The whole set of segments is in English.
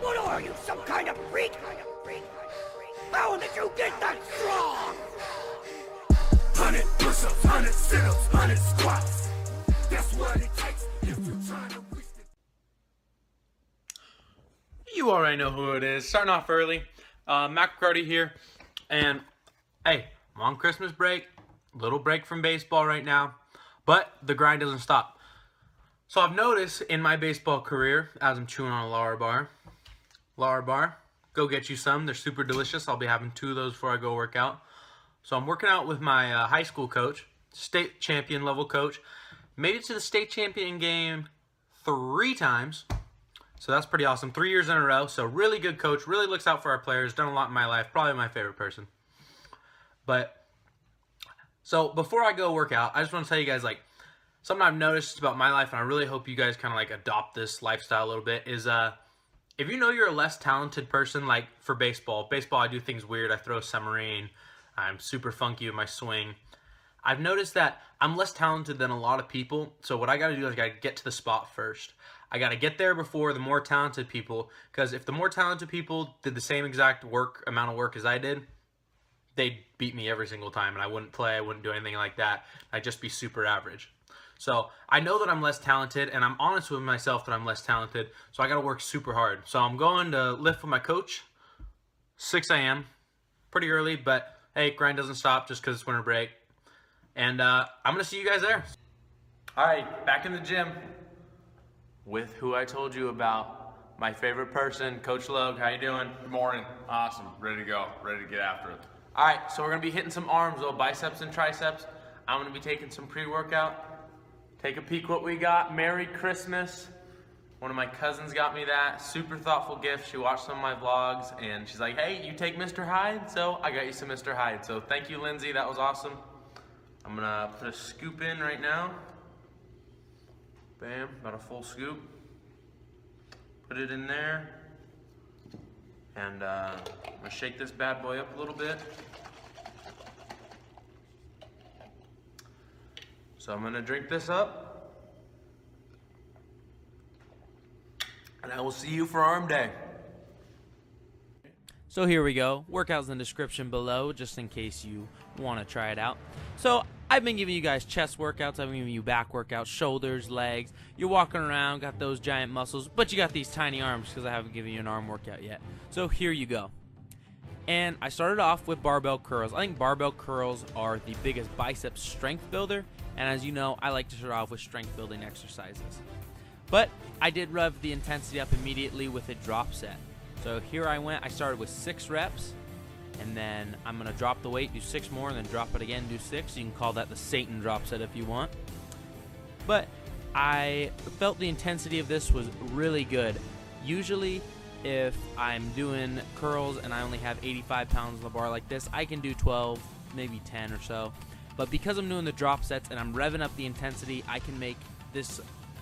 What are you, some kind of freak? How did you get that strong? 100 push-ups, 100 sit-ups, 100 squats. That's what it takes if you're trying to reach the... You already know who it is. Starting off early. Mac McCarty here. And, hey, I'm on Christmas break. Little break from baseball right now. But the grind doesn't stop. So I've noticed in my baseball career, as I'm chewing on a Lara bar, go get you some. They're super delicious. I'll be having 2 of those before I go work out. So I'm working out with my high school coach, state champion level coach. Made it to the state champion game 3 times. So that's pretty awesome. 3 years in a row. So really good coach. Really looks out for our players. Done a lot in my life. Probably my favorite person. But, so before I go work out, I just want to tell you guys, like, something I've noticed about my life, and I really hope you guys kind of, like, adopt this lifestyle a little bit, is, if you know you're a less talented person, like, for baseball, I do things weird. I throw a submarine. I'm super funky with my swing. I've noticed that I'm less talented than a lot of people, so what I got to do is I got to get to the spot first. I got to get there before the more talented people, because if the more talented people did the same exact amount of work as I did, they'd beat me every single time, and I wouldn't play, I wouldn't do anything like that. I'd just be super average. So I know that I'm less talented, and I'm honest with myself that I'm less talented, so I got to work super hard. So I'm going to lift with my coach, 6 a.m., pretty early, but hey, grind doesn't stop just because it's winter break. And I'm going to see you guys there. All right, back in the gym with who I told you about, my favorite person, Coach Logue. How you doing? Good morning. Awesome. Ready to go. Ready to get after it. All right, so we're going to be hitting some arms, little biceps and triceps. I'm going to be taking some pre-workout. Take a peek what we got. Merry Christmas. One of my cousins got me that. Super thoughtful gift. She watched some of my vlogs, and she's like, hey, you take Mr. Hyde? So I got you some Mr. Hyde. So thank you, Lindsay. That was awesome. I'm going to put a scoop in right now. Bam, got a full scoop. Put it in there. And I'm going to shake this bad boy up a little bit. So I'm going to drink this up. And I will see you for arm day. So here we go. Workouts in the description below, just in case you want to try it out. So I've been giving you guys chest workouts. I've been giving you back workouts, shoulders, legs. You're walking around, got those giant muscles, but you got these tiny arms because I haven't given you an arm workout yet. So here you go. And I started off with barbell curls. I think barbell curls are the biggest bicep strength builder. And as you know, I like to start off with strength building exercises. But I did rev the intensity up immediately with a drop set. So here I went. I started with 6 reps. And then I'm going to drop the weight, do 6 more, and then drop it again, do 6. You can call that the Satan drop set if you want. But I felt the intensity of this was really good. Usually, if I'm doing curls and I only have 85 pounds on the bar like this, I can do 12, maybe 10 or so. But because I'm doing the drop sets and I'm revving up the intensity, I can make this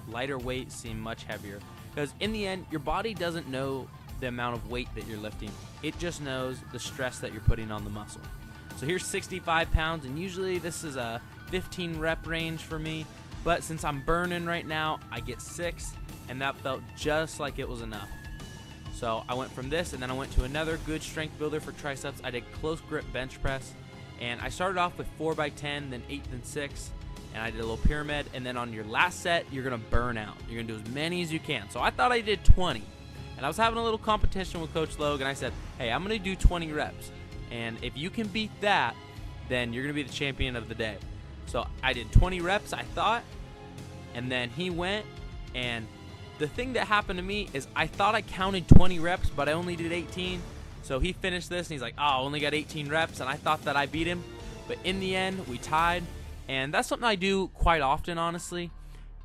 lighter weight seem much heavier. Because in the end, your body doesn't know the amount of weight that you're lifting. It just knows the stress that you're putting on the muscle. So here's 65 pounds, and usually this is a 15 rep range for me, but since I'm burning right now, I get 6, and that felt just like it was enough. So I went from this, and then I went to another good strength builder for triceps. I did close grip bench press, and I started off with 4x10, then 8, then 6, and I did a little pyramid, and then on your last set, you're gonna burn out. You're gonna do as many as you can. So I thought I did 20. And I was having a little competition with Coach Logue, and I said, hey, I'm going to do 20 reps. And if you can beat that, then you're going to be the champion of the day. So I did 20 reps, I thought, and then he went, and the thing that happened to me is I thought I counted 20 reps, but I only did 18. So he finished this, and he's like, oh, I only got 18 reps, and I thought that I beat him. But in the end, we tied, and that's something I do quite often, honestly,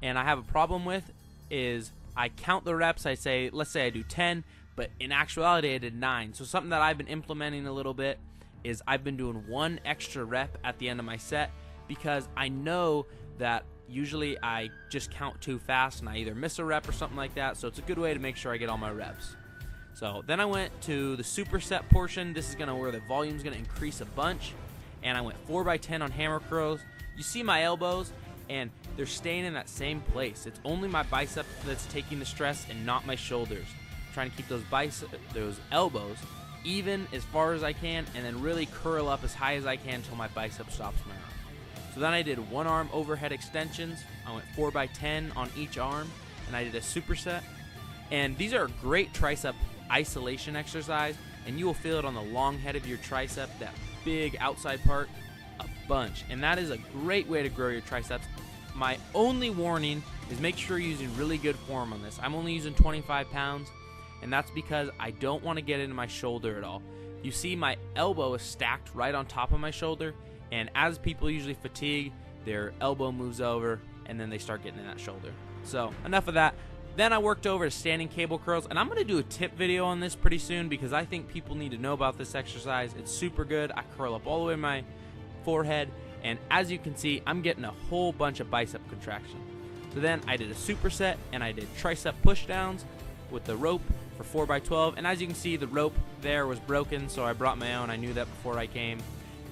and I have a problem with is I count the reps. I say, let's say I do 10, but in actuality I did 9. So something that I've been implementing a little bit is I've been doing 1 extra rep at the end of my set because I know that usually I just count too fast and I either miss a rep or something like that. So it's a good way to make sure I get all my reps. So then I went to the superset portion. This is where the volume's gonna increase a bunch. And I went 4x10 on hammer curls. You see my elbows, and they're staying in that same place. It's only my bicep that's taking the stress and not my shoulders. trying to keep those elbows even as far as I can, and then really curl up as high as I can until my bicep stops my arm. So then I did one arm overhead extensions. I went 4x10 on each arm, and I did a superset. And these are a great tricep isolation exercise, and you will feel it on the long head of your tricep, that big outside part, a bunch. And that is a great way to grow your triceps. My only warning is make sure you're using really good form on this. I'm only using 25 pounds, and that's because I don't want to get into my shoulder at all. You see my elbow is stacked right on top of my shoulder, and as people usually fatigue, their elbow moves over, and then they start getting in that shoulder. So enough of that. Then I worked over to standing cable curls, and I'm going to do a tip video on this pretty soon because I think people need to know about this exercise. It's super good. I curl up all the way to my forehead, and as you can see, I'm getting a whole bunch of bicep contraction. So then I did a superset, and I did tricep pushdowns with the rope for 4x12, and as you can see, the rope there was broken, so I brought my own. I knew that before I came,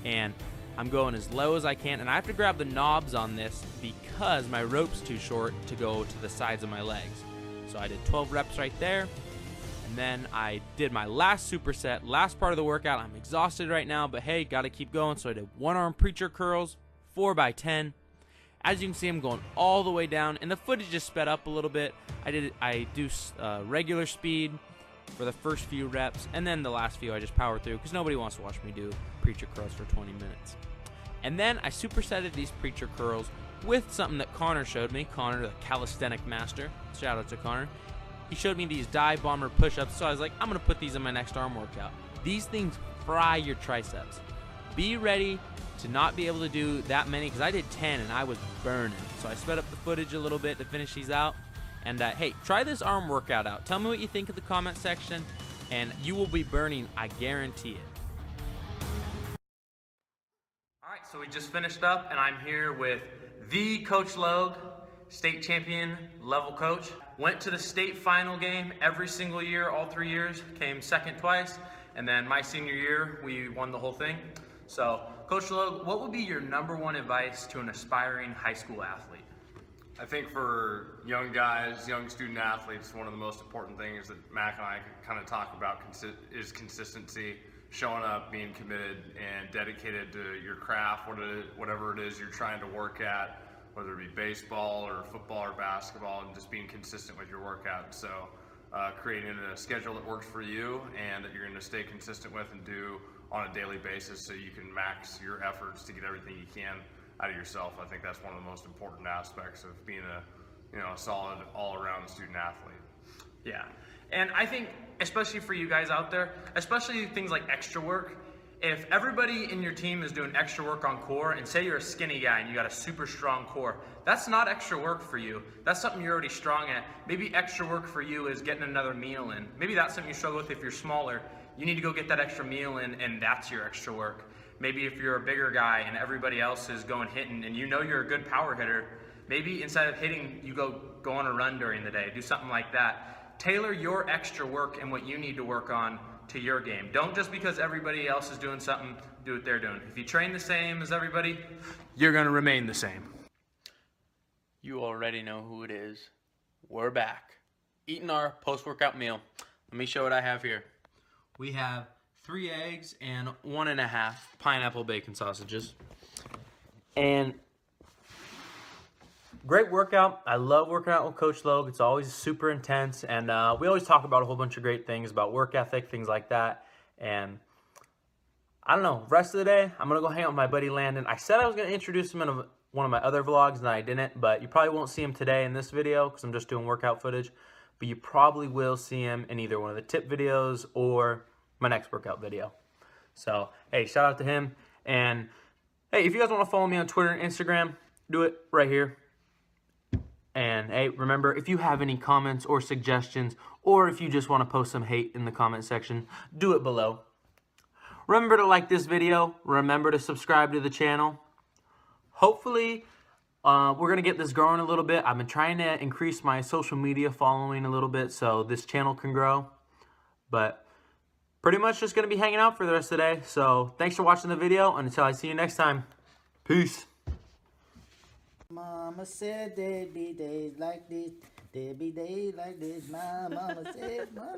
and I'm going as low as I can, and I have to grab the knobs on this because my rope's too short to go to the sides of my legs. So I did 12 reps right there, and then I did my last superset, last part of the workout. I'm exhausted right now, but hey, gotta keep going. So I did one arm preacher curls, 4x10. As you can see, I'm going all the way down, and the footage just sped up a little bit. I do regular speed for the first few reps, and then the last few I just power through because nobody wants to watch me do preacher curls for 20 minutes. And then I supersetted these preacher curls with something that Connor showed me. Connor, the calisthenic master. Shout out to Connor. He showed me these dive bomber push-ups, so I was like, I'm going to put these in my next arm workout. These things fry your triceps. Be ready to not be able to do that many because I did 10 and I was burning. So I sped up the footage a little bit to finish these out. And hey, try this arm workout out. Tell me what you think in the comment section, and you will be burning, I guarantee it. All right, so we just finished up, and I'm here with the Coach Logue, state champion level coach. Went to the state final game every single year, all 3 years, came second twice, and then my senior year, we won the whole thing. So, Coach Logue, what would be your #1 advice to an aspiring high school athlete? I think for young guys, young student athletes, one of the most important things that Mac and I kind of talk about is consistency, showing up, being committed, and dedicated to your craft, whatever it is you're trying to work at, whether it be baseball or football or basketball, and just being consistent with your workout. So creating a schedule that works for you and that you're going to stay consistent with and do on a daily basis so you can max your efforts to get everything you can out of yourself. I think that's one of the most important aspects of being a solid all-around student athlete. Yeah, and I think especially for you guys out there, especially things like extra work, if everybody in your team is doing extra work on core, and say you're a skinny guy and you got a super strong core, that's not extra work for you. That's something you're already strong at. Maybe extra work for you is getting another meal in. Maybe that's something you struggle with if you're smaller. You need to go get that extra meal in, and that's your extra work. Maybe if you're a bigger guy and everybody else is going hitting and you know you're a good power hitter, maybe instead of hitting, you go on a run during the day. Do something like that. Tailor your extra work and what you need to work on to your game. Don't just because everybody else is doing something, do what they're doing. If you train the same as everybody, you're going to remain the same. You already know who it is. We're back. Eating our post-workout meal. Let me show what I have here. We have 3 eggs and 1.5 pineapple bacon sausages. And great workout. I love working out with Coach Logue. It's always super intense, and we always talk about a whole bunch of great things about work ethic, things like that. And I don't know, rest of the day, I'm going to go hang out with my buddy Landon. I said I was going to introduce him in one of my other vlogs, and I didn't, but you probably won't see him today in this video because I'm just doing workout footage. But you probably will see him in either one of the tip videos or my next workout video. So, hey, shout out to him. And, hey, if you guys want to follow me on Twitter and Instagram, do it right here. And, hey, remember, if you have any comments or suggestions, or if you just want to post some hate in the comment section, do it below. Remember to like this video. Remember to subscribe to the channel. Hopefully, we're going to get this growing a little bit. I've been trying to increase my social media following a little bit so this channel can grow. But pretty much just going to be hanging out for the rest of the day. So thanks for watching the video. And until I see you next time, peace. Mama said there'd be days like this. There'd be days like this. My mama said, mama